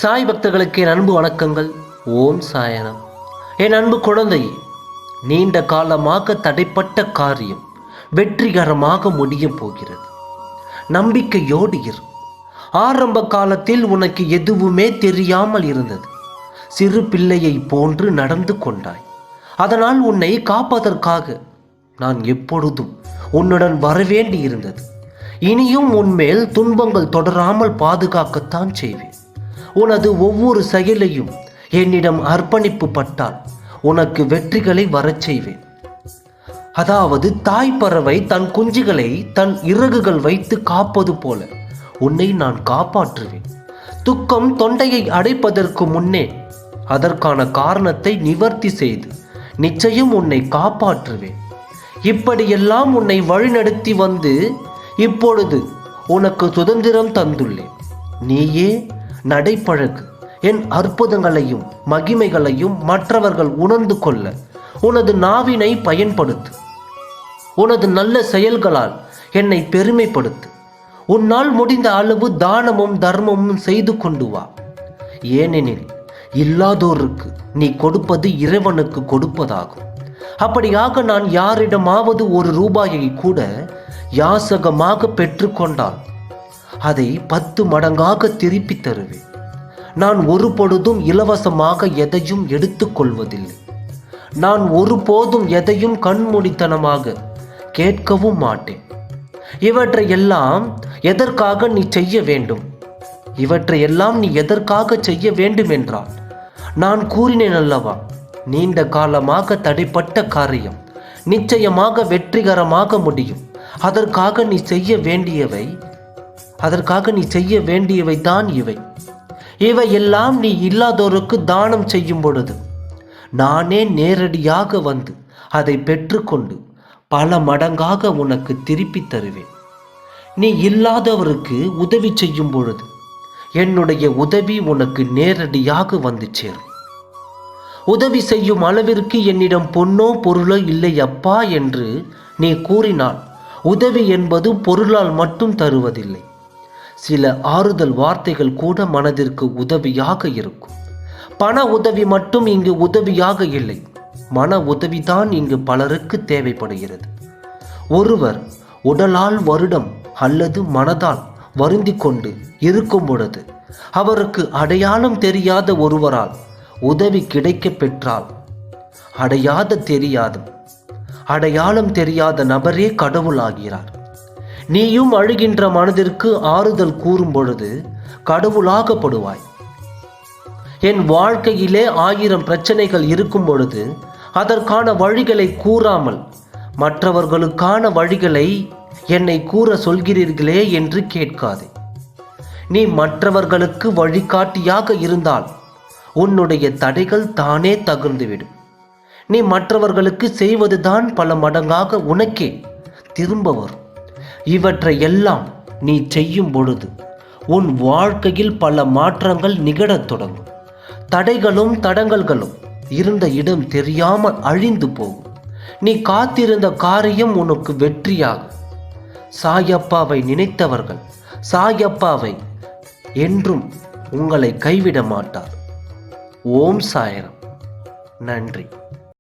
சாய் பக்தர்களுக்கு என் அன்பு வணக்கங்கள். ஓம் சாயனம். என் அன்பு குழந்தையே, நீண்ட காலமாக தடைப்பட்ட காரியம் வெற்றிகரமாக முடியப் போகிறது. நம்பிக்கையோடு இரு. ஆரம்ப காலத்தில் உனக்கு எதுவுமே தெரியாமல் இருந்தது. சிறு பிள்ளையை போன்று நடந்து கொண்டாய். அதனால் உன்னை காப்பதற்காக நான் எப்பொழுதும் உன்னுடன் வரவேண்டி இருந்தது. இனியும் உன்மேல் துன்பங்கள் தொடராமல் பாதுகாக்கத்தான் செய்வேன். உனது ஒவ்வொரு செயலையும் என்னிடம் அர்ப்பணிப்பு பட்டால் உனக்கு வெற்றிகளை வரச் செய்வேன். அதாவது தாய்ப்பறவை தன் குஞ்சுகளை தன் இறகுகள் வைத்து காப்பது போல உன்னை நான் காப்பாற்றுவேன். துக்கம் தொண்டையை அடைப்பதற்கு முன்னே அதற்கான காரணத்தை நிவர்த்தி செய்து நிச்சயம் உன்னை காப்பாற்றுவேன். இப்படியெல்லாம் உன்னை வழிநடத்தி வந்து இப்பொழுது உனக்கு சுதந்திரம் தந்துள்ளேன். நீயே நடைப்பழகு. என் அற்புதங்களையும் மகிமைகளையும் மற்றவர்கள் உணர்ந்து கொள்ள உனது நாவினை பயன்படுத்து. உனது நல்ல செயல்களால் என்னை பெருமைப்படுத்து. உன்னால் முடிந்த அளவு தானமும் தர்மமும் செய்து கொண்டு வா. ஏனெனில் இல்லாதோருக்கு நீ கொடுப்பது இறைவனுக்கு கொடுப்பதாகும். அப்படியாக நான் யாரிடமாவது ஒரு ரூபாயை கூட யாசகமாக பெற்றுக்கொண்டால் அதை 10 மடங்காக திருப்பி தருவேன். நான் ஒரு பொழுதும் இலவசமாக எதையும் எடுத்துக்கொள்வதில்லை. நான் ஒருபோதும் எதையும் கண்மூடித்தனமாக கேட்கவும் மாட்டேன். இவற்றையெல்லாம் எதற்காக நீ செய்ய வேண்டும்? இவற்றையெல்லாம் நீ எதற்காக செய்ய வேண்டும் என்றால், நான் கூறினேன் அல்லவா, நீண்ட காலமாக தடைப்பட்ட காரியம் நிச்சயமாக வெற்றிகரமாக முடியும். அதற்காக நீ செய்ய வேண்டியவை தான் இவை. இவையெல்லாம் நீ இல்லாதோருக்கு தானம் செய்யும் பொழுது நானே நேரடியாக வந்து அதை பெற்றுக்கொண்டு பல மடங்காக உனக்கு திருப்பி தருவேன். நீ இல்லாதவருக்கு உதவி செய்யும் பொழுது என்னுடைய உதவி உனக்கு நேரடியாக வந்து சேரும். உதவி செய்யும் அளவிற்கு என்னிடம் பொன்னோ பொருளோ இல்லை அப்பா என்று நீ கூறினால், உதவி என்பது பொருளால் மட்டும் தருவதில்லை. சில ஆறுதல் வார்த்தைகள் கூட மனதிற்கு உதவியாக இருக்கும். பண உதவி மட்டும் இங்கு உதவியாக இல்லை. மன உதவிதான் இங்கு பலருக்கு தேவைப்படுகிறது. ஒருவர் உடலால் வருடம் அல்லது மனதால் வருந்தி கொண்டு இருக்கும் பொழுது அவருக்கு அடையாளம் தெரியாத ஒருவரால் உதவி கிடைக்க பெற்றால், அடையாளம் தெரியாத நபரே கடவுளாகிறார். நீயும் அழுகின்ற மனதிற்கு ஆறுதல் கூறும் பொழுது கடவுளாகப்படுவாய். என் வாழ்க்கையிலே 1000 பிரச்சனைகள் இருக்கும் பொழுது அதற்கான வழிகளை கூறாமல் மற்றவர்களுக்கான வழிகளை என்னை கூற சொல்கிறீர்களே என்று கேட்காதே. நீ மற்றவர்களுக்கு வழிகாட்டியாக இருந்தால் உன்னுடைய தடைகள் தானே தகர்ந்துவிடும். நீ மற்றவர்களுக்கு செய்வதுதான் பல மடங்காக உனக்கே திரும்ப வரும். இவற்றையெல்லாம் நீ செய்யும் பொழுது உன் வாழ்க்கையில் பல மாற்றங்கள் நிகழத் தொடங்கும். தடைகளும் தடங்கல்களும் இருந்த இடம் தெரியாமல் அழிந்து போகும். நீ காத்திருந்த காரியம் உனக்கு வெற்றியாகும். சாயப்பாவை நினைத்தவர்கள் சாயப்பாவை என்றும் உங்களை கைவிட மாட்டார். ஓம் சாயனம். நன்றி.